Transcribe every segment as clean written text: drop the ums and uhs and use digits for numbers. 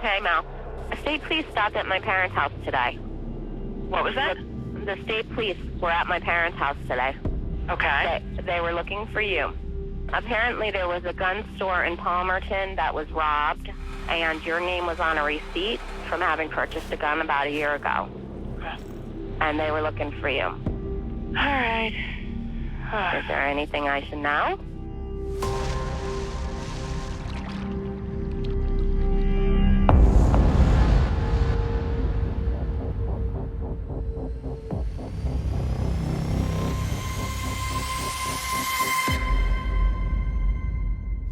Okay, Mel. The state police stopped at my parents' house today. What was that? The state police were at my parents' house today. Okay. They were looking for you. Apparently there was a gun store in Palmerton that was robbed, and your name was on a receipt from having purchased a gun about a year ago. Okay. And they were looking for you. All right. Is there anything I should know?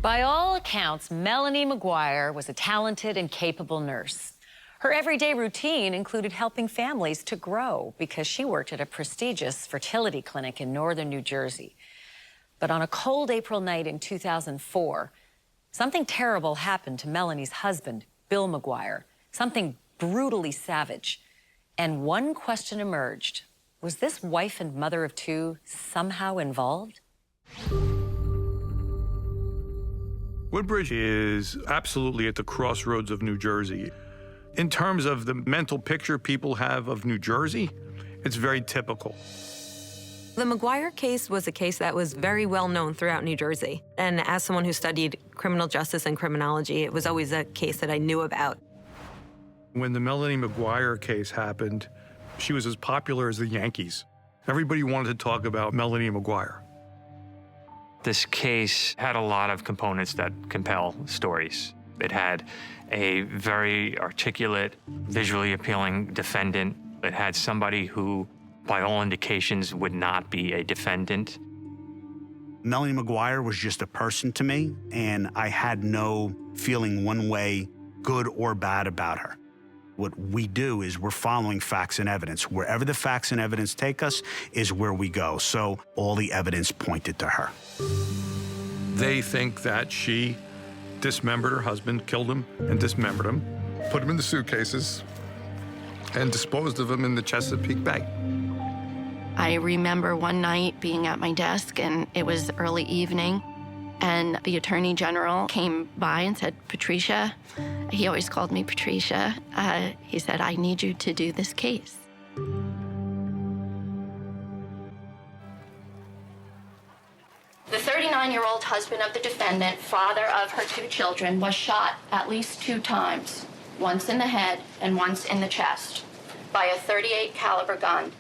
By all accounts, Melanie McGuire was a talented and capable nurse. Her everyday routine included helping families to grow because she worked at a prestigious fertility clinic in northern New Jersey. But on a cold April night in 2004, something terrible happened to Melanie's husband, Bill McGuire, something brutally savage. And one question emerged: was this wife and mother of two somehow involved? Woodbridge is absolutely at the crossroads of New Jersey. In terms of the mental picture people have of New Jersey, it's very typical. The McGuire case was a case that was very well known throughout New Jersey. And as someone who studied criminal justice and criminology, it was always a case that I knew about. When the Melanie McGuire case happened, she was as popular as the Yankees. Everybody wanted to talk about Melanie McGuire. This case had a lot of components that compel stories. It had a very articulate, visually appealing defendant. It had somebody who, by all indications, would not be a defendant. Melanie McGuire was just a person to me, and I had no feeling one way, good or bad, about her. What we do is we're following facts and evidence. Wherever the facts and evidence take us is where we go. So all the evidence pointed to her. They think that she dismembered her husband, killed him and dismembered him, put him in the suitcases, and disposed of him in the Chesapeake Bay. I remember one night being at my desk, and it was early evening, and the Attorney General came by and said, "Patricia," he always called me Patricia, he said, "I need you to do this case." The 39-year-old husband of the defendant, father of her two children, was shot at least 2 times, once in the head and once in the chest, by a .38 caliber gun.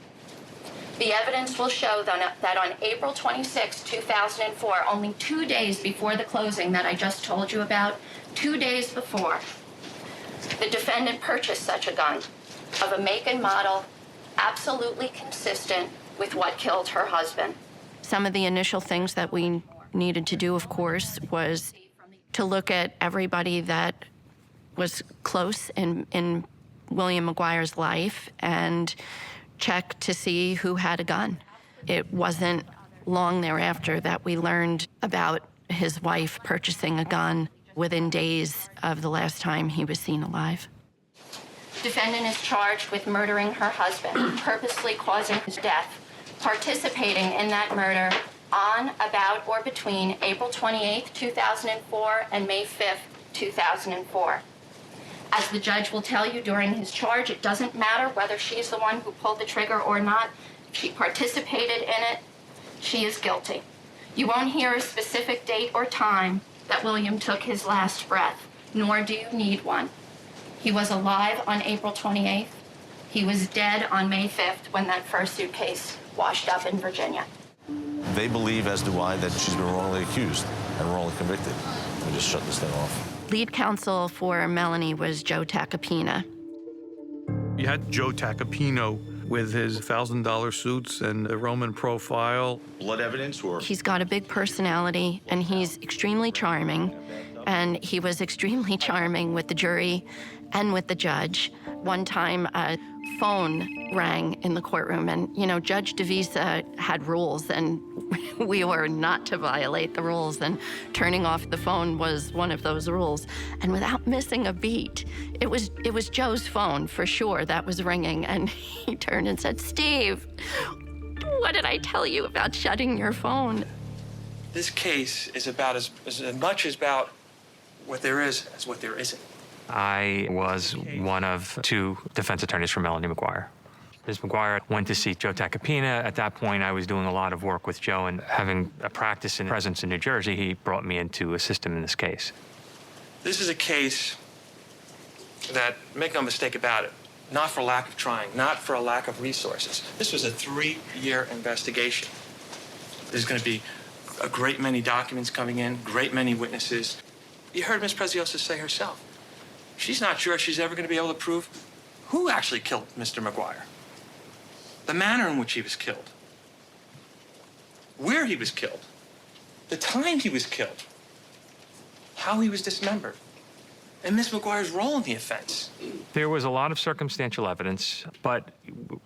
The evidence will show that on April 26, 2004, only 2 days before the closing that I just told you about, 2 days before, the defendant purchased such a gun of a make and model absolutely consistent with what killed her husband. Some of the initial things that we needed to do, of course, was to look at everybody that was close in William McGuire's life and check to see who had a gun. It wasn't long thereafter that we learned about his wife purchasing a gun within days of the last time he was seen alive. Defendant is charged with murdering her husband, purposely causing his death, participating in that murder on, about, or between April 28, 2004 and May 5, 2004. As the judge will tell you during his charge, it doesn't matter whether she's the one who pulled the trigger or not. If she participated in it, she is guilty. You won't hear a specific date or time that William took his last breath, nor do you need one. He was alive on April 28th. He was dead on May 5th when that first suitcase washed up in Virginia. They believe, as do I, that she's been wrongly accused and wrongly convicted. We just shut this thing off. Lead counsel for Melanie was Joe Tacopina. You had Joe Tacopino with his $1,000 suits and a Roman profile. Blood evidence or? He's got a big personality, and he's extremely charming. And he was extremely charming with the jury and with the judge. One time, a phone rang in the courtroom, and, you know, Judge DeVisa had rules, and we were not to violate the rules, and turning off the phone was one of those rules. And without missing a beat, it was Joe's phone, for sure, that was ringing, and he turned and said, "Steve, what did I tell you about shutting your phone?" This case is about as much about what there is as what there isn't. I was one of two defense attorneys for Melanie Maguire. Ms. Maguire went to see Joe Tacopina. At that point, I was doing a lot of work with Joe, and having a practice and presence in New Jersey, he brought me in to assist him in this case. This is a case that, make no mistake about it, not for lack of trying, not for a lack of resources. This was a 3-year investigation. There's going to be a great many documents coming in, great many witnesses. You heard Ms. Preziosa say herself, she's not sure she's ever going to be able to prove who actually killed Mr. Maguire, the manner in which he was killed, where he was killed, the time he was killed, how he was dismembered, and Ms. Maguire's role in the offense. There was a lot of circumstantial evidence, but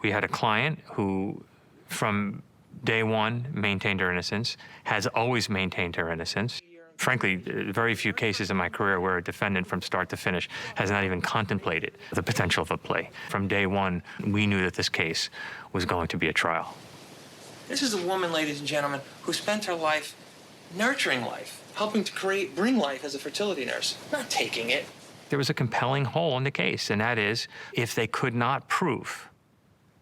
we had a client who, from day one, maintained her innocence, has always maintained her innocence. Frankly, very few cases in my career where a defendant from start to finish has not even contemplated the potential of a plea. From day one, we knew that this case was going to be a trial. This is a woman, ladies and gentlemen, who spent her life nurturing life, helping to bring life as a fertility nurse, not taking it. There was a compelling hole in the case, and that is, if they could not prove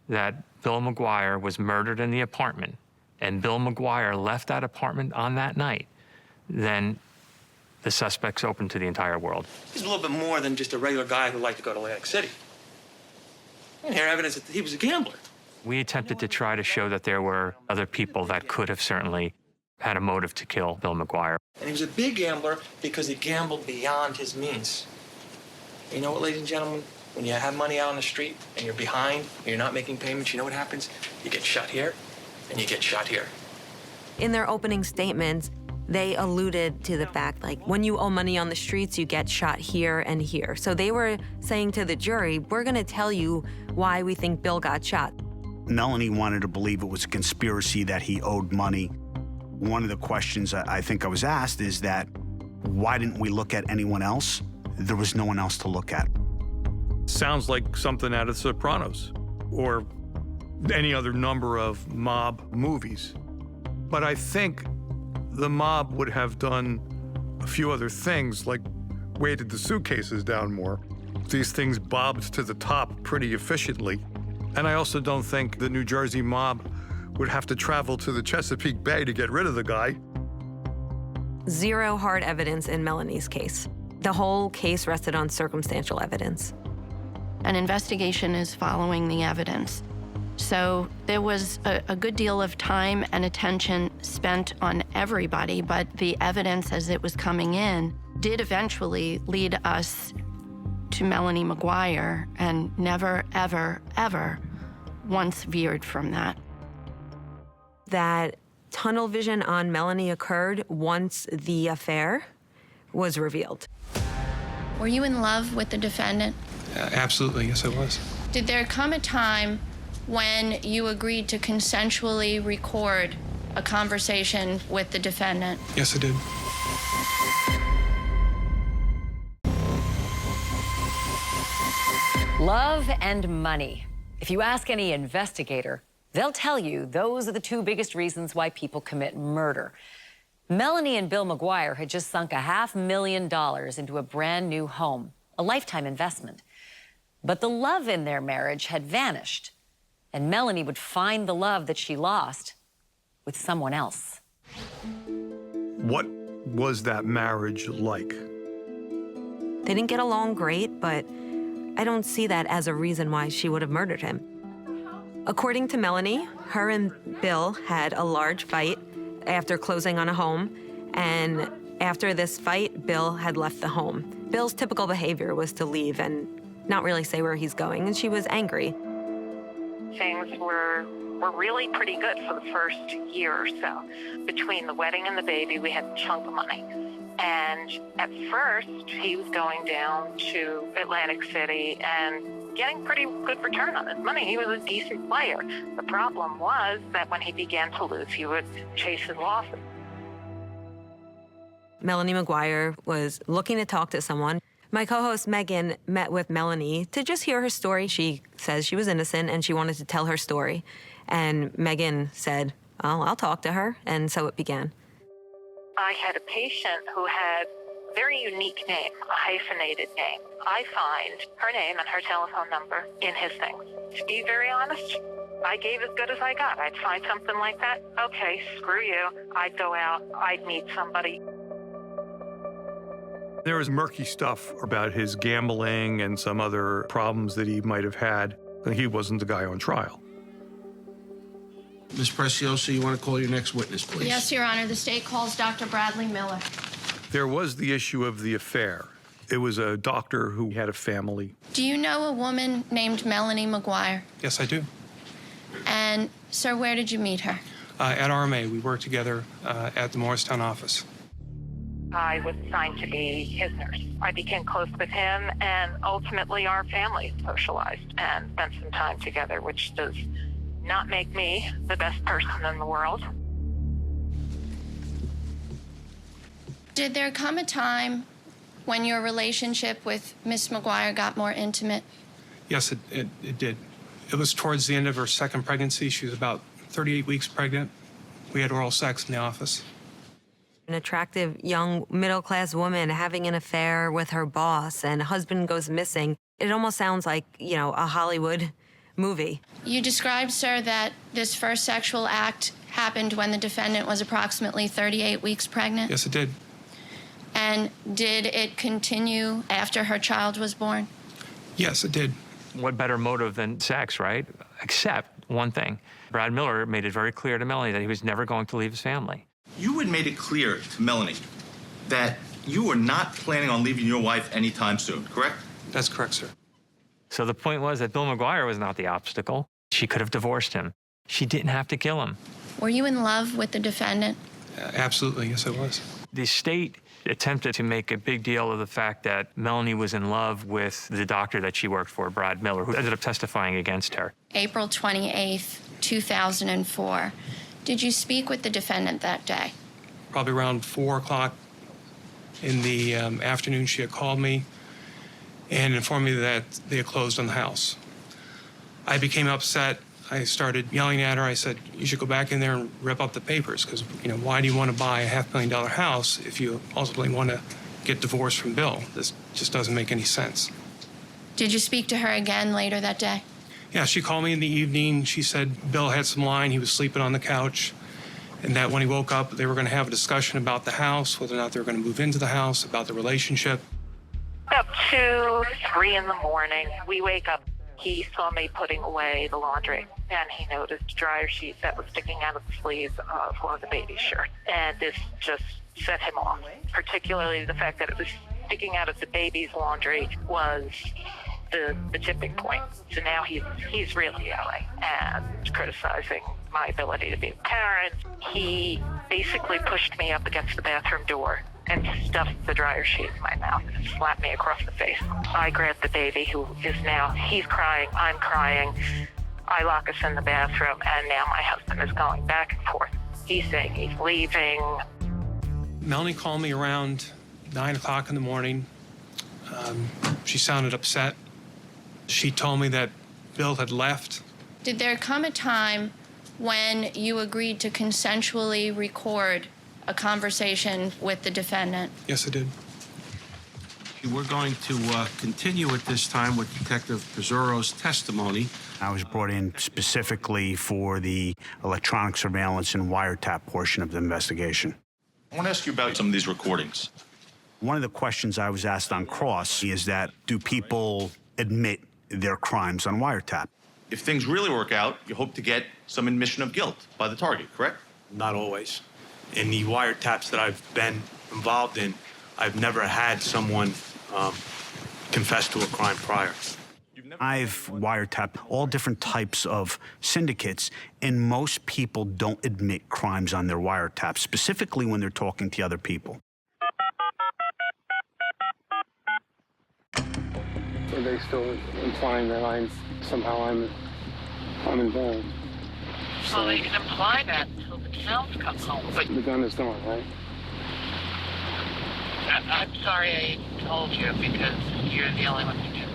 that Bill Maguire was murdered in the apartment and Bill Maguire left that apartment on that night, then the suspect's open to the entire world. He's a little bit more than just a regular guy who liked to go to Atlantic City. You can hear evidence that he was a gambler. We attempted to try to show that there were other people that could have certainly had a motive to kill Bill Maguire. And he was a big gambler because he gambled beyond his means. You know what, ladies and gentlemen? When you have money out on the street and you're behind and you're not making payments, you know what happens? You get shot here and you get shot here. In their opening statements, they alluded to the fact, like, when you owe money on the streets, you get shot here and here. So they were saying to the jury, we're going to tell you why we think Bill got shot. Melanie wanted to believe it was a conspiracy, that he owed money. One of the questions I think I was asked is that, why didn't we look at anyone else? There was no one else to look at. Sounds like something out of Sopranos or any other number of mob movies. But I think the mob would have done a few other things, like weighted the suitcases down more. These things bobbed to the top pretty efficiently. And I also don't think the New Jersey mob would have to travel to the Chesapeake Bay to get rid of the guy. Zero hard evidence in Melanie's case. The whole case rested on circumstantial evidence. An investigation is following the evidence. So there was a good deal of time and attention spent on everybody, but the evidence as it was coming in did eventually lead us to Melanie Maguire, and never, ever, ever once veered from that. That tunnel vision on Melanie occurred once the affair was revealed. Were you in love with the defendant? Absolutely, yes, I was. Did there come a time when you agreed to consensually record a conversation with the defendant? Yes, I did. Love and money. If you ask any investigator, they'll tell you those are the two biggest reasons why people commit murder. Melanie and Bill Maguire had just sunk $500,000 into a brand new home, a lifetime investment. But the love in their marriage had vanished, and Melanie would find the love that she lost with someone else. What was that marriage like? They didn't get along great, but I don't see that as a reason why she would have murdered him. According to Melanie, her and Bill had a large fight after closing on a home, and after this fight, Bill had left the home. Bill's typical behavior was to leave and not really say where he's going, and she was angry. Things were really pretty good for the first year or so. Between the wedding and the baby, we had a chunk of money. And at first, he was going down to Atlantic City and getting pretty good return on his money. He was a decent player. The problem was that when he began to lose, he would chase his losses. Melanie Maguire was looking to talk to someone. My co-host Megan met with Melanie to just hear her story. She says she was innocent and she wanted to tell her story. And Megan said, "Oh, I'll talk to her." And so it began. I had a patient who had very unique name, a hyphenated name. I find her name and her telephone number in his things. To be very honest, I gave as good as I got. I'd find something like that. Okay, screw you. I'd go out. I'd meet somebody. There was murky stuff about his gambling and some other problems that he might have had. He wasn't the guy on trial. Ms. Preciosa, you want to call your next witness, please? Yes, Your Honor. The state calls Dr. Bradley Miller. There was the issue of the affair. It was a doctor who had a family. Do you know a woman named Melanie McGuire? Yes, I do. And, sir, where did you meet her? At RMA, we worked together at the Morristown office. I was assigned to be his nurse. I became close with him, and ultimately our families socialized and spent some time together, which does not make me the best person in the world. Did there come a time when your relationship with Miss McGuire got more intimate? Yes, it did. It was towards the end of her second pregnancy. She was about 38 weeks pregnant. We had oral sex in the office. An attractive young middle-class woman having an affair with her boss and husband goes missing. It almost sounds like, a Hollywood movie. You described, sir, that this first sexual act happened when the defendant was approximately 38 weeks pregnant? Yes, it did. And did it continue after her child was born? Yes, it did. What better motive than sex, right? Except one thing. Brad Miller made it very clear to Melanie that he was never going to leave his family. You had made it clear to Melanie that you were not planning on leaving your wife anytime soon, correct? That's correct, sir. So the point was that Bill McGuire was not the obstacle. She could have divorced him. She didn't have to kill him. Were you in love with the defendant? Absolutely, yes, I was. The state attempted to make a big deal of the fact that Melanie was in love with the doctor that she worked for, Brad Miller, who ended up testifying against her. April 28th, 2004. Did you speak with the defendant that day? Probably around 4 o'clock in the afternoon, she had called me and informed me that they had closed on the house. I became upset. I started yelling at her. I said, you should go back in there and rip up the papers because, why do you want to buy a $500,000 house if you ultimately want to get divorced from Bill? This just doesn't make any sense. Did you speak to her again later that day? Yeah, she called me in the evening. She said Bill had some line. He was sleeping on the couch, and that when he woke up, they were going to have a discussion about the house, whether or not they were going to move into the house, about the relationship. About 2, 3 in the morning, we wake up. He saw me putting away the laundry, and he noticed a dryer sheet that was sticking out of the sleeves of one of the baby's shirts. And this just set him off, particularly the fact that it was sticking out of the baby's laundry was the tipping point. So now he's really yelling and criticizing my ability to be a parent. He basically pushed me up against the bathroom door and stuffed the dryer sheet in my mouth and slapped me across the face. I grabbed the baby, who is now, he's crying, I'm crying. I lock us in the bathroom, and now my husband is going back and forth. He's saying he's leaving. Melanie called me around 9 o'clock in the morning. She sounded upset. She told me that Bill had left. Did there come a time when you agreed to consensually record a conversation with the defendant? Yes, I did. We're going to continue at this time with Detective Pizzuro's testimony. I was brought in specifically for the electronic surveillance and wiretap portion of the investigation. I want to ask you about some of these recordings. One of the questions I was asked on cross is that, do people admit their crimes on wiretap? If things really work out, you hope to get some admission of guilt by the target, correct? Not always. In the wiretaps that I've been involved in, I've never had someone confess to a crime prior. I've wiretapped all different types of syndicates, and most people don't admit crimes on their wiretaps, specifically when they're talking to other people. Are they still implying that somehow I'm involved? Well, they can imply that until the counts come home. But the gun is gone, right? I'm sorry I told you because you're the only one who knew.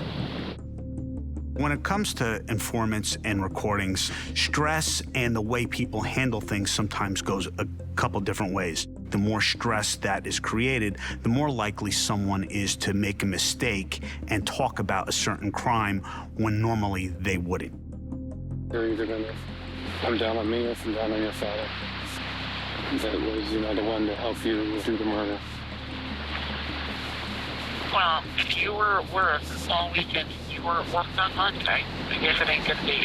When it comes to informants and recordings, stress and the way people handle things sometimes goes a couple different ways. The more stress that is created, the more likely someone is to make a mistake and talk about a certain crime when normally they wouldn't. They're either gonna come down on me or come down on your father. That was, the one to help you do the murder. Well, if you were at work all weekend, you were at work on Monday, I guess it ain't gonna be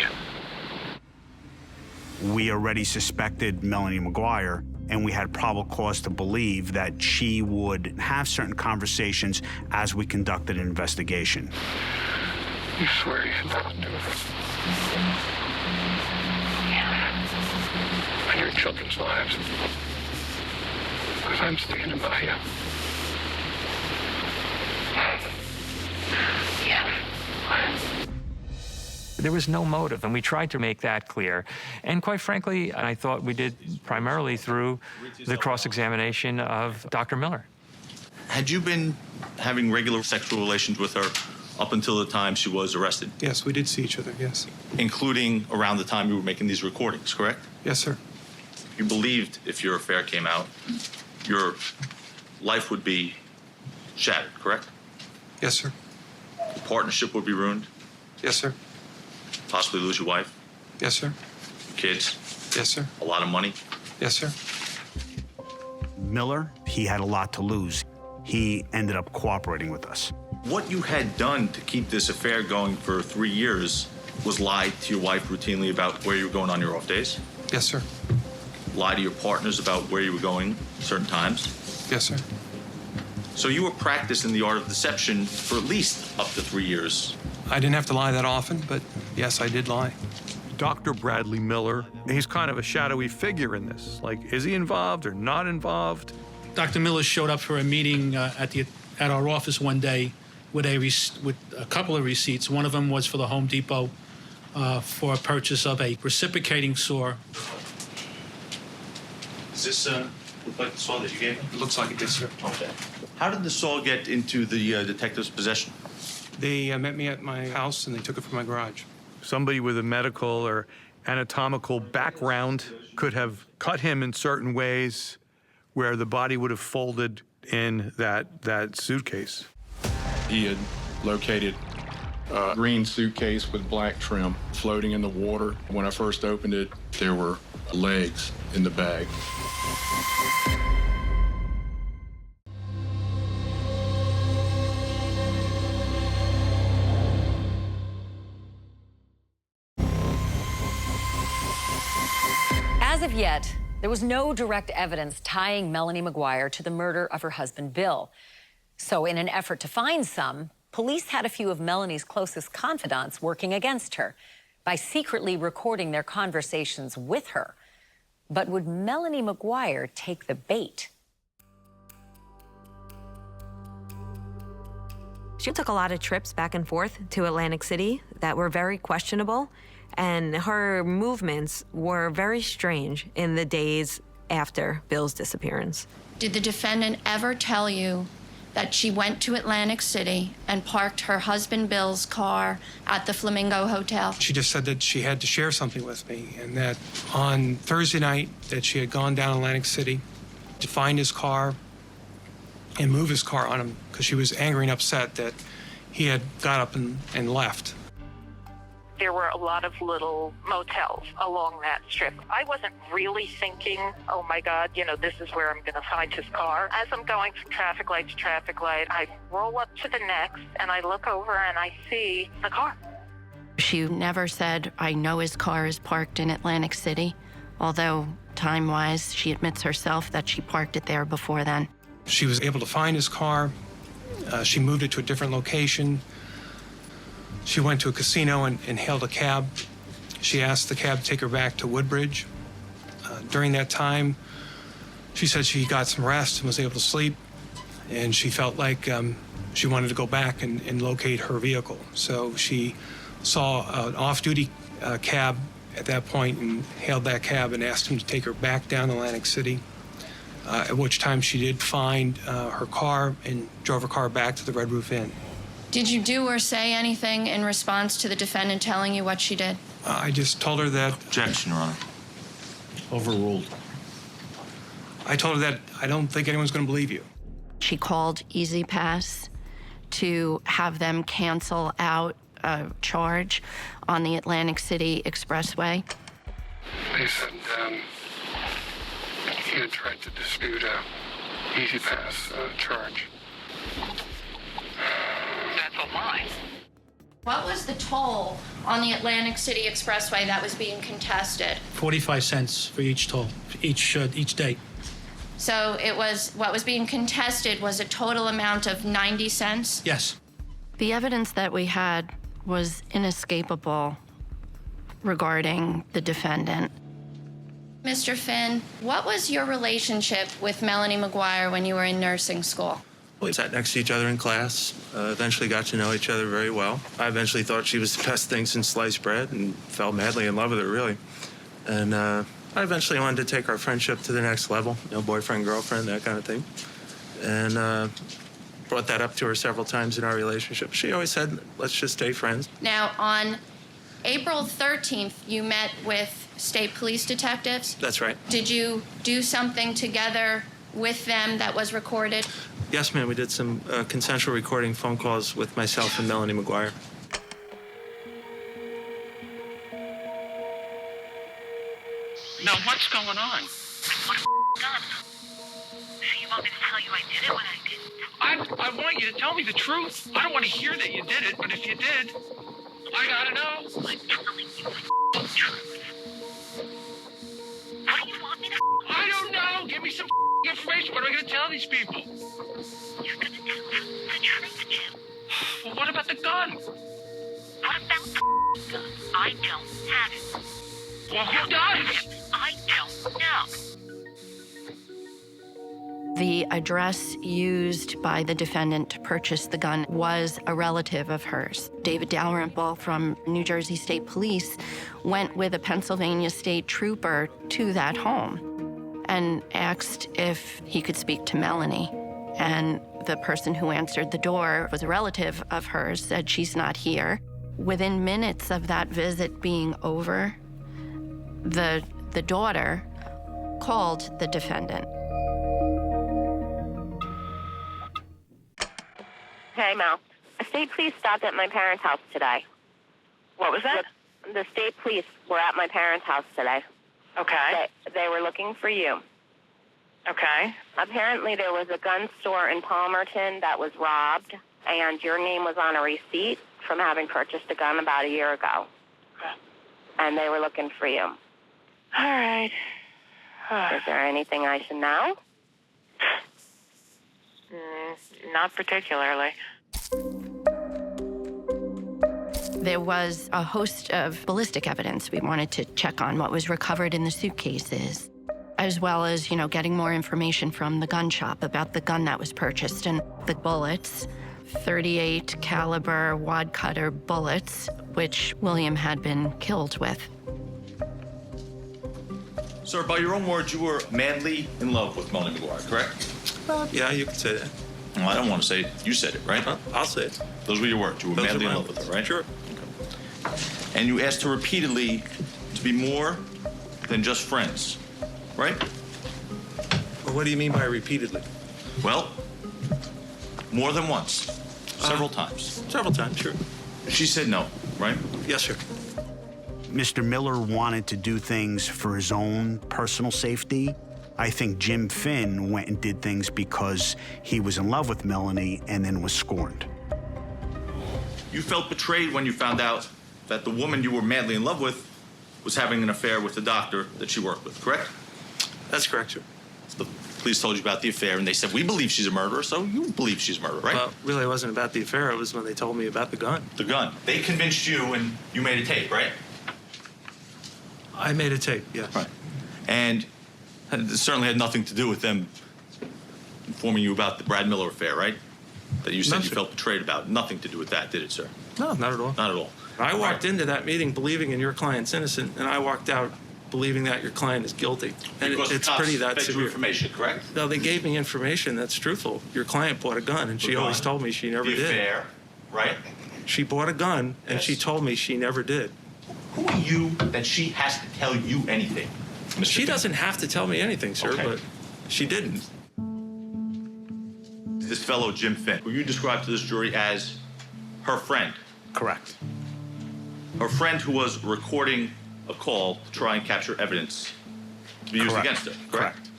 you. We already suspected Melanie Maguire, and we had probable cause to believe that she would have certain conversations as we conducted an investigation. You swear you don't do it. On your children's lives. Because I'm standing by you. There was no motive, and we tried to make that clear. And quite frankly, I thought we did primarily through the cross-examination of Dr. Miller. Had you been having regular sexual relations with her up until the time she was arrested? Yes, we did see each other, yes. Including around the time you were making these recordings, correct? Yes, sir. You believed if your affair came out, your life would be shattered, correct? Yes, sir. Your partnership would be ruined? Yes, sir. Possibly lose your wife? Yes, sir. Kids? Yes, sir. A lot of money? Yes, sir. Miller, he had a lot to lose. He ended up cooperating with us. What you had done to keep this affair going for 3 years was lie to your wife routinely about where you were going on your off days? Yes, sir. Lie to your partners about where you were going certain times? Yes, sir. So you were practicing the art of deception for at least up to 3 years. I didn't have to lie that often, but yes, I did lie. Dr. Bradley Miller, he's kind of a shadowy figure in this. Like, is he involved or not involved? Dr. Miller showed up for a meeting at our office one day with a couple of receipts. One of them was for the Home Depot for a purchase of a reciprocating saw. Does this look like the saw that you gave him? It looks like it did, sir. Okay. How did the saw get into the detective's possession? They met me at my house and they took it from my garage. Somebody with a medical or anatomical background could have cut him in certain ways where the body would have folded in that suitcase. He had located a green suitcase with black trim floating in the water. When I first opened it, there were legs in the bag. As of yet, there was no direct evidence tying Melanie Maguire to the murder of her husband, Bill. So in an effort to find some, police had a few of Melanie's closest confidants working against her by secretly recording their conversations with her. But would Melanie Maguire take the bait? She took a lot of trips back and forth to Atlantic City that were very questionable, and her movements were very strange in the days after Bill's disappearance. Did the defendant ever tell you that she went to Atlantic City and parked her husband Bill's car at the Flamingo Hotel? She just said that she had to share something with me, and that on Thursday night that she had gone down Atlantic City to find his car and move his car on him because she was angry and upset that he had got up and left. There were a lot of little motels along that strip. I wasn't really thinking, oh my God, this is where I'm going to find his car. As I'm going from traffic light to traffic light, I roll up to the next and I look over and I see the car. She never said, I know his car is parked in Atlantic City, although time-wise, she admits herself that she parked it there before then. She was able to find his car. She moved it to a different location. She went to a casino and hailed a cab. She asked the cab to take her back to Woodbridge. During that time, she said she got some rest and was able to sleep, and she felt like she wanted to go back and locate her vehicle. So she saw an off-duty cab at that point and hailed that cab and asked him to take her back down Atlantic City, at which time she did find her car and drove her car back to the Red Roof Inn. Did you do or say anything in response to the defendant telling you what she did? I just told her that... Objection, Your Honor. Overruled. I told her that I don't think anyone's going to believe you. She called Easy Pass to have them cancel out a charge on the Atlantic City Expressway. They said he had tried to dispute a Easy Pass charge. That's a lie. What was the toll on the Atlantic City Expressway that was being contested? 45 cents for each toll, each day. So it was, what was being contested was a total amount of 90 cents? Yes. The evidence that we had was inescapable regarding the defendant. Mr. Finn, what was your relationship with Melanie Maguire when you were in nursing school? We sat next to each other in class, eventually got to know each other very well. I eventually thought she was the best thing since sliced bread and fell madly in love with her, really. And I eventually wanted to take our friendship to the next level, you know, boyfriend, girlfriend, that kind of thing. And brought that up to her several times in our relationship. She always said, let's just stay friends. Now, on April 13th, you met with state police detectives? That's right. Did you do something together with them that was recorded? Yes, ma'am, we did some consensual recording phone calls with myself and Melanie Maguire. Now, what's going on? What gun? So you want me to tell you I did it when I didn't? I want you to tell me the truth. I don't want to hear that you did it, but if you did, I gotta know. I'm telling you the truth. What do you want me to? I don't know. Give me some information. What am I gonna tell these people? You're gonna tell them the truth, Jim. Well, what about the gun? What about the gun? I don't have it. Well, who does? I don't know. The address used by the defendant to purchase the gun was a relative of hers. David Dalrymple from New Jersey State Police went with a Pennsylvania State Trooper to that home and asked if he could speak to Melanie. And the person who answered the door was a relative of hers, said she's not here. Within minutes of that visit being over, the daughter called the defendant. Hey, Mel. The state police stopped at my parents' house today. What was that? The state police were at my parents' house today. Okay. They were looking for you. Okay. Apparently, there was a gun store in Palmerton that was robbed, and your name was on a receipt from having purchased a gun about a year ago. And they were looking for you. All right. Is there anything I should know? Not particularly. There was a host of ballistic evidence we wanted to check on, what was recovered in the suitcases, as well as, getting more information from the gun shop about the gun that was purchased and the bullets, 38 caliber wad cutter bullets, which William had been killed with. Sir, by your own words, you were madly in love with Melanie McGuire, correct? Yeah, you could say that. Well, I don't want to say it. You said it, right? I'll say it. Those were your words. You were Those madly are in my love with her, right? Sure. Okay. And you asked her repeatedly to be more than just friends, right? Well, what do you mean by repeatedly? Well, more than once. Several times. Several times, sure. She said no, right? Yes, sir. Mr. Miller wanted to do things for his own personal safety. I think Jim Finn went and did things because he was in love with Melanie and then was scorned. You felt betrayed when you found out that the woman you were madly in love with was having an affair with the doctor that she worked with, correct? That's correct, sir. The police told you about the affair, and they said, we believe she's a murderer, so you believe she's a murderer, right? Well, really, it wasn't about the affair. It was when they told me about the gun. The gun. They convinced you, and you made a tape, right? I made a tape, yes. Right. And it certainly had nothing to do with them informing you about the Brad Miller affair, right? That you said you felt betrayed about. Nothing to do with that, did it, sir? No, not at all. Not at all. I walked into that meeting believing in your client's innocent, and I walked out believing that your client is guilty. And Because it's the cops pretty that fed you severe. information, correct? No, they gave me information that's truthful. Your client bought a gun, and she always told me she never the did. Affair, right? She bought a gun, and she told me she never did. Who are you that she has to tell you anything, Mr. She doesn't have to tell me anything, sir, Okay. but she didn't. This fellow, Jim Finn, who you described to this jury as her friend. Correct. Her friend who was recording a call to try and capture evidence to be used Correct. against her, correct?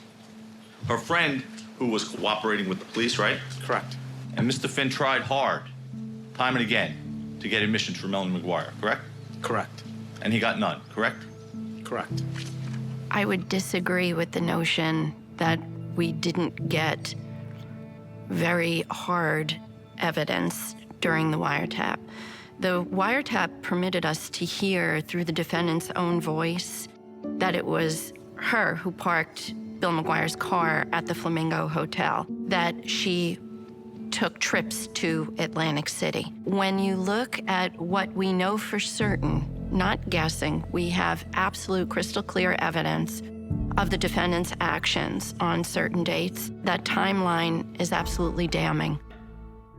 Her friend who was cooperating with the police, right? Correct. And Mr. Finn tried hard, time and again, to get admissions for Melanie McGuire, correct? Correct. And he got none, correct? Correct. I would disagree with the notion that we didn't get very hard evidence during the wiretap. The wiretap permitted us to hear through the defendant's own voice that it was her who parked Bill McGuire's car at the Flamingo Hotel, that she took trips to Atlantic City. When you look at what we know for certain, not guessing, we have absolute crystal clear evidence of the defendant's actions on certain dates. That timeline is absolutely damning.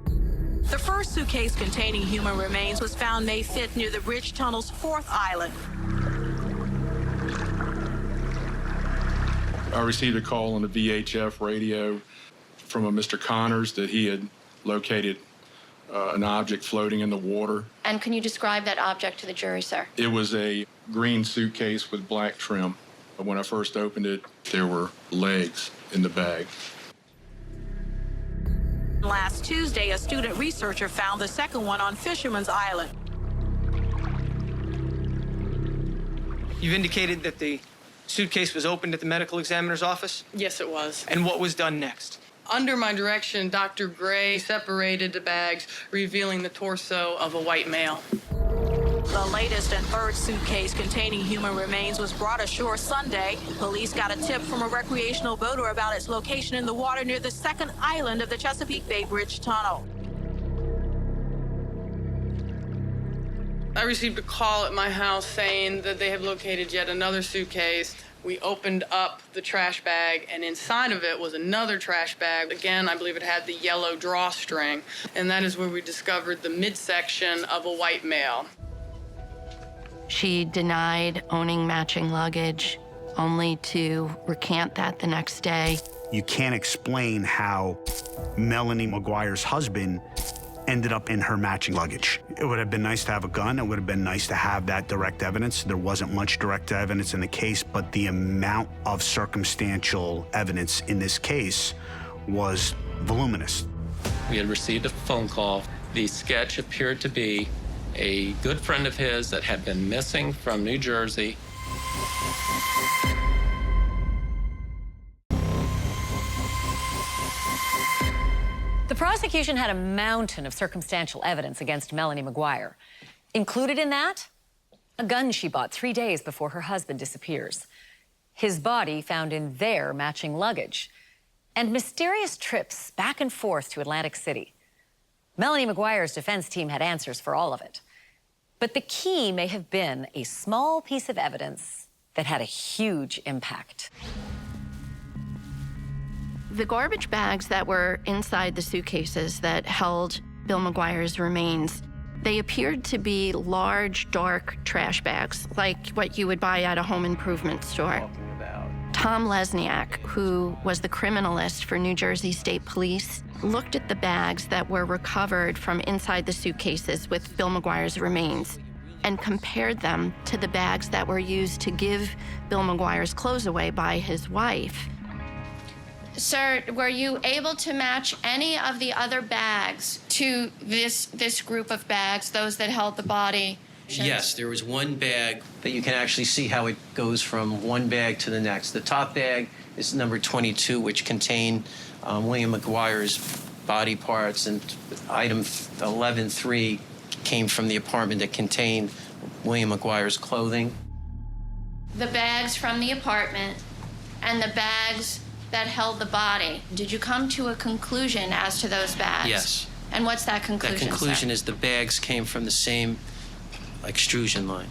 The first suitcase containing human remains was found May 5th near the bridge tunnel's 4th island. I received a call on the VHF radio from a Mr. Connors that he had located an object floating in the water. And can you describe that object to the jury, sir? It was a green suitcase with black trim. When I first opened it, there were legs in the bag. Last Tuesday, a student researcher found the second one on Fisherman's Island. You've indicated that the suitcase was opened at the medical examiner's office? Yes, it was. And what was done next? Under my direction, Dr. Gray separated the bags, revealing the torso of a white male. The latest and third suitcase containing human remains was brought ashore Sunday. Police got a tip from a recreational boater about its location in the water near the second island of the Chesapeake Bay Bridge Tunnel. I received a call at my house saying that they have located yet another suitcase. We opened up the trash bag, and inside of it was another trash bag. Again, I believe it had the yellow drawstring, and that is where we discovered the midsection of a white male. She denied owning matching luggage, only to recant that the next day. You can't explain how Melanie Maguire's husband ended up in her matching luggage. It would have been nice to have a gun. It would have been nice to have that direct evidence. There wasn't much direct evidence in the case, but the amount of circumstantial evidence in this case was voluminous. We had received a phone call. The sketch appeared to be a good friend of his that had been missing from New Jersey. The prosecution had a mountain of circumstantial evidence against Melanie McGuire. Included in that, a gun she bought 3 days before her husband disappears, his body found in their matching luggage, and mysterious trips back and forth to Atlantic City. Melanie McGuire's defense team had answers for all of it. But the key may have been a small piece of evidence that had a huge impact. The garbage bags that were inside the suitcases that held Bill McGuire's remains, they appeared to be large, dark trash bags, like what you would buy at a home improvement store. Tom Lesniak, who was the criminalist for New Jersey State Police, looked at the bags that were recovered from inside the suitcases with Bill McGuire's remains and compared them to the bags that were used to give Bill McGuire's clothes away by his wife. Sir, were you able to match any of the other bags to this group of bags, those that held the body? Yes, there was one bag that you can actually see how it goes from one bag to the next. The top bag is number 22, which contained William McGuire's body parts, and item 11-3 came from the apartment that contained William McGuire's clothing. The bags from the apartment and the bags that held the body. Did you come to a conclusion as to those bags? Yes. And what's that conclusion? That conclusion is the bags came from the same extrusion line.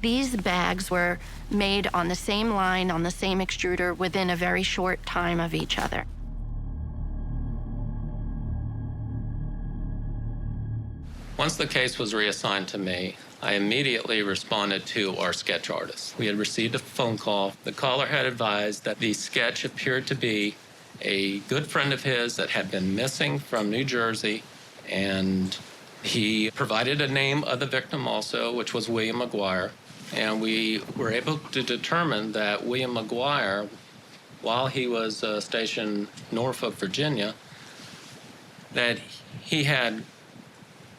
These bags were made on the same line, on the same extruder, within a very short time of each other. Once the case was reassigned to me, I immediately responded to our sketch artist. We had received a phone call. The caller had advised that the sketch appeared to be a good friend of his that had been missing from New Jersey, and he provided a name of the victim also, which was William McGuire. And we were able to determine that William McGuire, while he was stationed in Norfolk, Virginia, that he had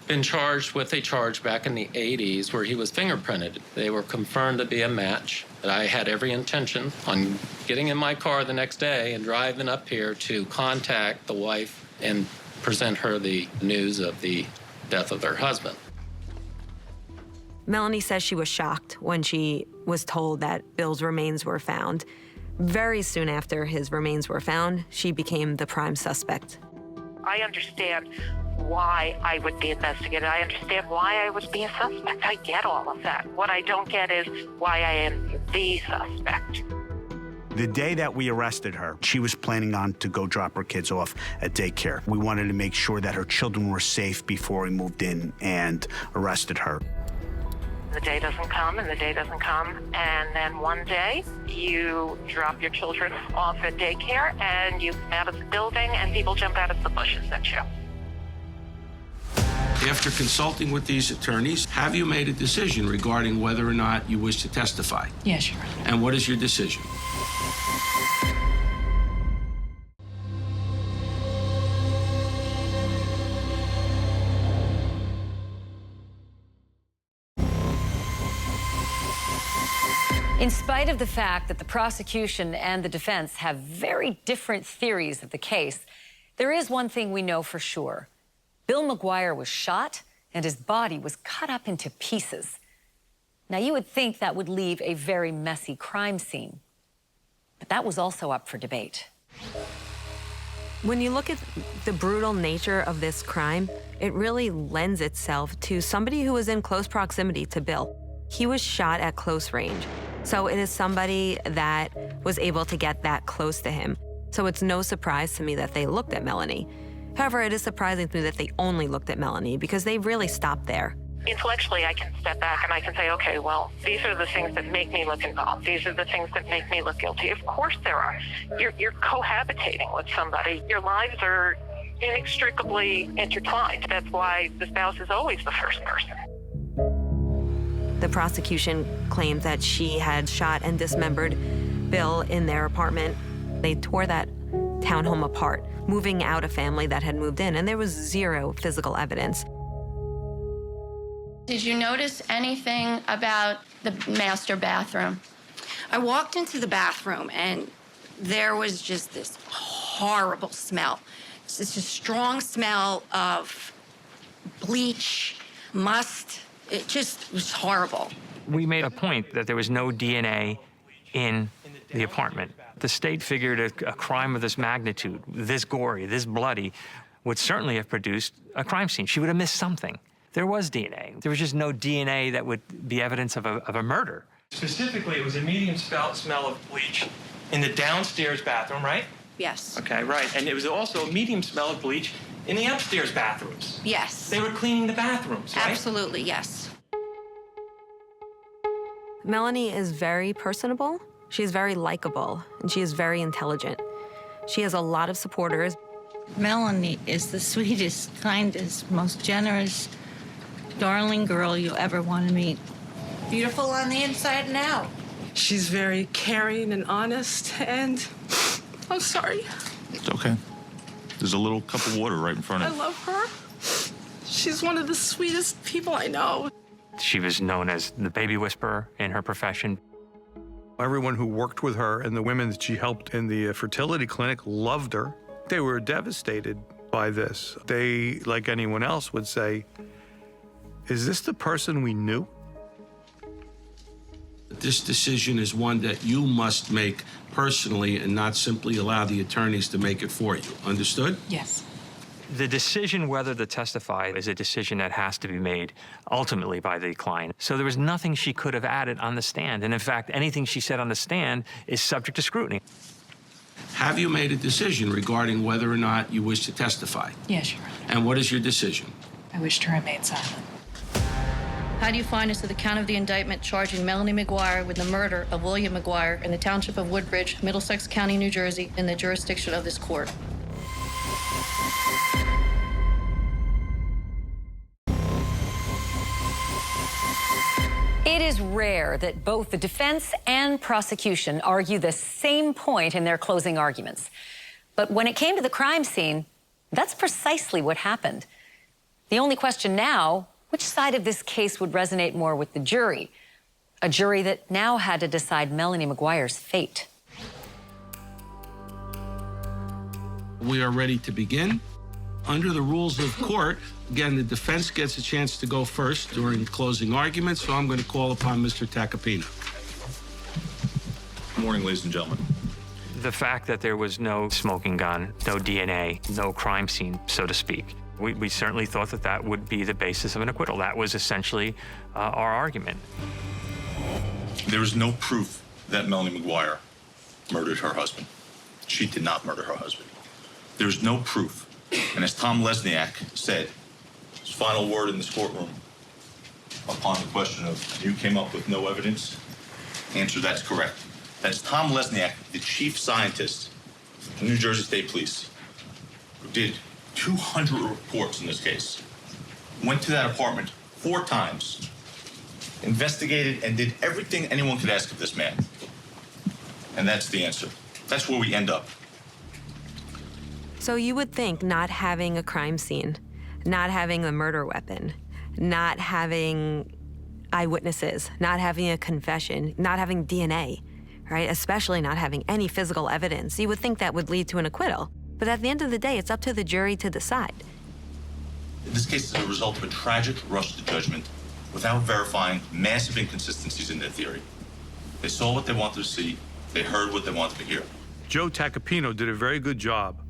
been charged with a charge back in the 80s where he was fingerprinted. They were confirmed to be a match. That I had every intention on getting in my car the next day and driving up here to contact the wife and present her the news of the death of her husband. Melanie says she was shocked when she was told that Bill's remains were found. Very soon after his remains were found, she became the prime suspect. I understand why I would be investigated. I understand why I would be a suspect. I get all of that. What I don't get is why I am the suspect. The day that we arrested her, she was planning on to go drop her kids off at daycare. We wanted to make sure that her children were safe before we moved in and arrested her. The day doesn't come, and the day doesn't come, and then one day you drop your children off at daycare, and you come out of the building, and people jump out of the bushes at you. After consulting with these attorneys, have you made a decision regarding whether or not you wish to testify? Yes, Your Honor. And what is your decision? In spite of the fact that the prosecution and the defense have very different theories of the case, there is one thing we know for sure. Bill McGuire was shot and his body was cut up into pieces. Now, you would think that would leave a very messy crime scene, but that was also up for debate. When you look at the brutal nature of this crime, it really lends itself to somebody who was in close proximity to Bill. He was shot at close range. So it is somebody that was able to get that close to him. So it's no surprise to me that they looked at Melanie. However, it is surprising to me that they only looked at Melanie because they really stopped there. Intellectually, I can step back and I can say, okay, well, these are the things that make me look involved. These are the things that make me look guilty. Of course there are. You're cohabitating with somebody. Your lives are inextricably intertwined. That's why the spouse is always the first person. The prosecution claimed that she had shot and dismembered Bill in their apartment. They tore that townhome apart, moving out a family that had moved in, and there was zero physical evidence. Did you notice anything about the master bathroom? I walked into the bathroom, and there was just this horrible smell. It's just a strong smell of bleach, must. It just was horrible. We made a point that there was no DNA in the apartment. The state figured a crime of this magnitude, this gory, this bloody, would certainly have produced a crime scene. She would have missed something. There was DNA. There was just no DNA that would be evidence of a murder. Specifically, it was a medium smell of bleach in the downstairs bathroom, right? Yes. Okay, right. And it was also a medium smell of bleach in the upstairs bathrooms. Yes. They were cleaning the bathrooms, right? Absolutely, yes. Melanie is very personable. She is very likable, and she is very intelligent. She has a lot of supporters. Melanie is the sweetest, kindest, most generous, darling girl you'll ever want to meet. Beautiful on the inside and out. She's very caring and honest, and I'm sorry. It's okay. There's a little cup of water right in front of I you. love her. She's one of the sweetest people I know. She was known as the baby whisperer in her profession. Everyone who worked with her and the women that she helped in the fertility clinic loved her. They were devastated by this. They, like anyone else, would say, is this the person we knew? This decision is one that you must make personally and not simply allow the attorneys to make it for you. Understood? Yes. The decision whether to testify is a decision that has to be made ultimately by the client. So there was nothing she could have added on the stand. And in fact, anything she said on the stand is subject to scrutiny. Have you made a decision regarding whether or not you wish to testify? Yes, Your Honor. And what is your decision? I wish to remain silent. How do you find as to the count of the indictment charging Melanie McGuire with the murder of William McGuire in the township of Woodbridge, Middlesex County, New Jersey, in the jurisdiction of this court? It is rare that both the defense and prosecution argue the same point in their closing arguments. But when it came to the crime scene, that's precisely what happened. The only question now, which side of this case would resonate more with the jury? A jury that now had to decide Melanie Maguire's fate. We are ready to begin. Under the rules of court, again, the defense gets a chance to go first during closing arguments, so I'm going to call upon Mr. Tacopina. Good morning, ladies and gentlemen. The fact that there was no smoking gun, no DNA, no crime scene, so to speak, we certainly thought that that would be the basis of an acquittal. That was essentially our argument. There is no proof that Melanie Maguire murdered her husband. She did not murder her husband. There's no proof. And as Tom Lesniak said, his final word in this courtroom upon the question of you came up with no evidence, answer, that's correct. That's Tom Lesniak, the chief scientist of New Jersey State Police, who did 200 reports in this case, went to that apartment 4 times, investigated and did everything anyone could ask of this man. And that's the answer. That's where we end up. So you would think not having a crime scene, not having a murder weapon, not having eyewitnesses, not having a confession, not having DNA, right? Especially not having any physical evidence, you would think that would lead to an acquittal. But at the end of the day, it's up to the jury to decide. This case is a result of a tragic rush to judgment without verifying massive inconsistencies in their theory. They saw what they wanted to see. They heard what they wanted to hear. Joe Tacopino did a very good job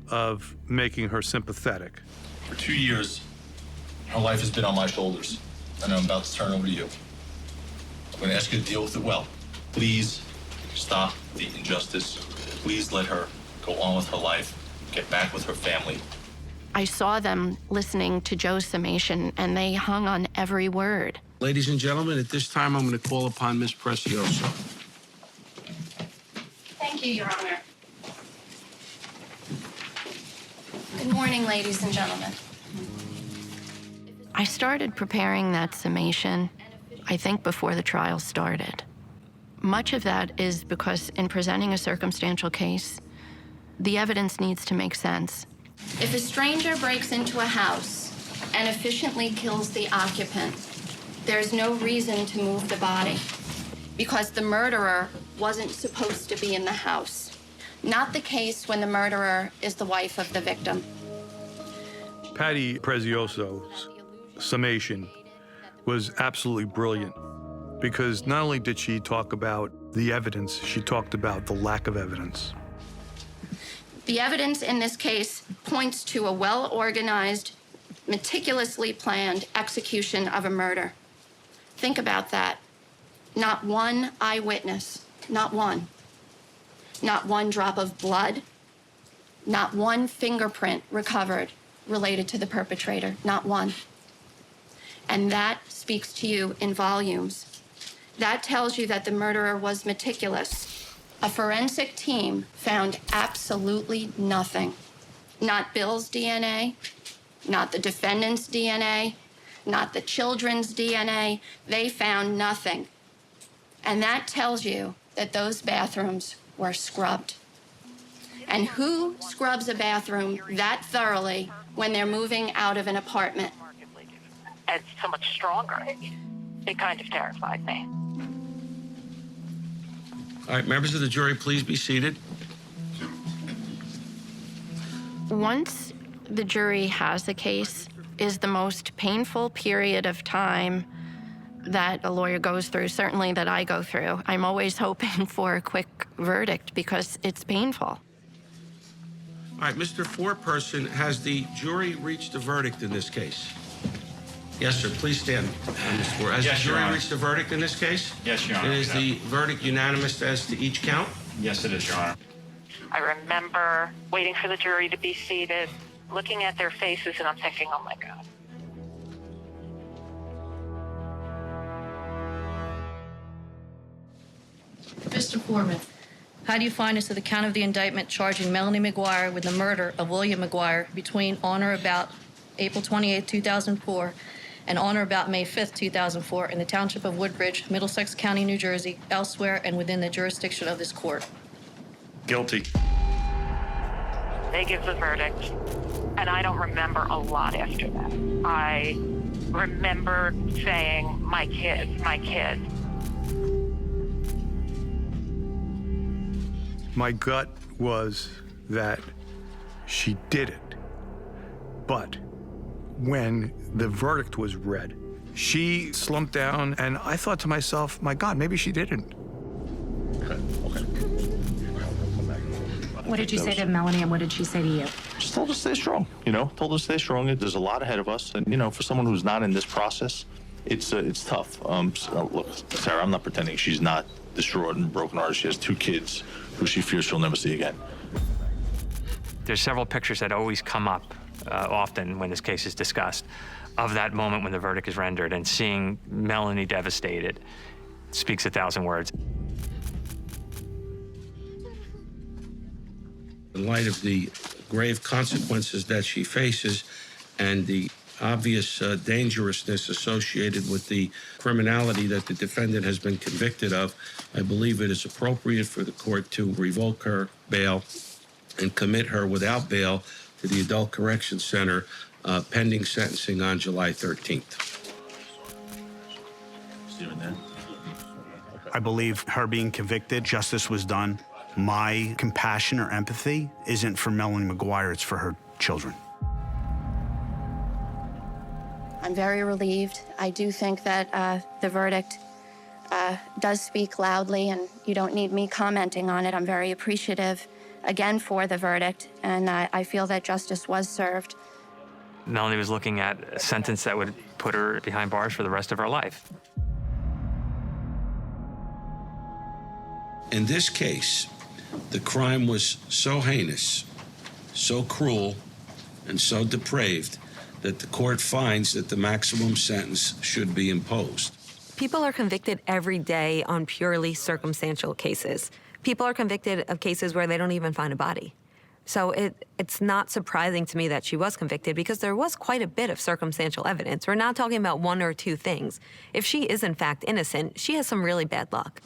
of making her sympathetic. For 2 years, her life has been on my shoulders, and I'm about to turn over to you. I'm going to ask you to deal with it well. Please stop the injustice. Please let her go on with her life, get back with her family. I saw them listening to Joe's summation, and they hung on every word. Ladies and gentlemen, at this time, I'm going to call upon Ms. Precioso. Thank you, Your Honor. Good morning, ladies and gentlemen. I started preparing that summation, I think, before the trial started. Much of that is because in presenting a circumstantial case, the evidence needs to make sense. If a stranger breaks into a house and efficiently kills the occupant, there's no reason to move the body because the murderer wasn't supposed to be in the house. Not the case when the murderer is the wife of the victim. Patty Prezioso's summation was absolutely brilliant because not only did she talk about the evidence, she talked about the lack of evidence. The evidence in this case points to a well-organized, meticulously planned execution of a murder. Think about that. Not one eyewitness, not one. Not one drop of blood, not one fingerprint recovered related to the perpetrator, not one. And that speaks to you in volumes. That tells you that the murderer was meticulous. A forensic team found absolutely nothing. Not Bill's DNA, not the defendant's DNA, not the children's DNA. They found nothing. And that tells you that those bathrooms were scrubbed. And who scrubs a bathroom that thoroughly when they're moving out of an apartment? It's so much stronger. It kind of terrified me. All right, members of the jury, please be seated. Once the jury has the case is the most painful period of time that a lawyer goes through, certainly that I go through. I'm always hoping for a quick verdict because it's painful. All right, Mr. Foreperson, has the jury reached a verdict in this case? Yes, sir. Please stand, Mr. Fore. Has the jury reached a verdict in this case? Yes, Your Honor. And is the verdict unanimous as to each count? Yes, it is, Your Honor. I remember waiting for the jury to be seated, looking at their faces, and I'm thinking, oh my God, Mr. Foreman, how do you find as to the count of the indictment charging Melanie Maguire with the murder of William Maguire between on or about April 28, 2004 and on or about May 5, 2004 in the township of Woodbridge, Middlesex County, New Jersey, elsewhere and within the jurisdiction of this court? Guilty. They give the verdict, and I don't remember a lot after that. I remember saying, my kid, my kid. My gut was that she did it. But when the verdict was read, she slumped down, and I thought to myself, my God, maybe she didn't. Okay. What did you say to Melanie, and what did she say to you? Just told us to stay strong, told us to stay strong. There's a lot ahead of us. And, for someone who's not in this process, it's tough. So, look, Sarah, I'm not pretending she's not distraught and brokenhearted. She has 2 kids who she fears she'll never see again. There's several pictures that always come up often when this case is discussed of that moment when the verdict is rendered, and seeing Melanie devastated speaks 1,000 words. In light of the grave consequences that she faces and the obvious dangerousness associated with the criminality that the defendant has been convicted of, I believe it is appropriate for the court to revoke her bail and commit her without bail to the Adult Correction Center pending sentencing on July 13th. I believe her being convicted, justice was done. My compassion or empathy isn't for Melanie Maguire, it's for her children. I'm very relieved. I do think that the verdict does speak loudly, and you don't need me commenting on it. I'm very appreciative, again, for the verdict, and I feel that justice was served. Melanie was looking at a sentence that would put her behind bars for the rest of her life. In this case, the crime was so heinous, so cruel, and so depraved that the court finds that the maximum sentence should be imposed. People are convicted every day on purely circumstantial cases. People are convicted of cases where they don't even find a body. So it's not surprising to me that she was convicted, because there was quite a bit of circumstantial evidence. We're not talking about 1 or 2 things. If she is in fact innocent, she has some really bad luck.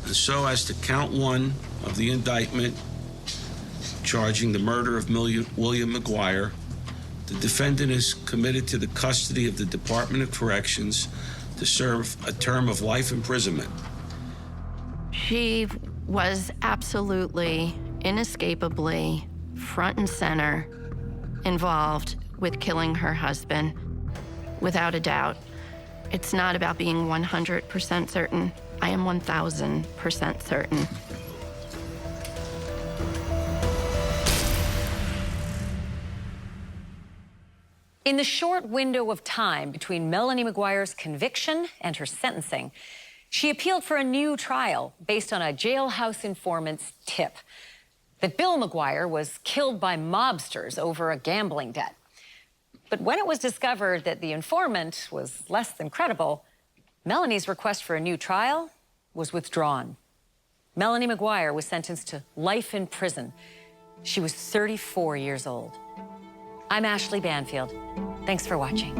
And so as to count 1 of the indictment charging the murder of William Maguire, the defendant is committed to the custody of the Department of Corrections to serve a term of life imprisonment. She was absolutely, inescapably, front and center involved with killing her husband, without a doubt. It's not about being 100% certain. I am 1,000% certain. In the short window of time between Melanie Maguire's conviction and her sentencing, she appealed for a new trial based on a jailhouse informant's tip that Bill Maguire was killed by mobsters over a gambling debt. But when it was discovered that the informant was less than credible, Melanie's request for a new trial was withdrawn. Melanie Maguire was sentenced to life in prison. She was 34 years old. I'm Ashley Banfield. Thanks for watching.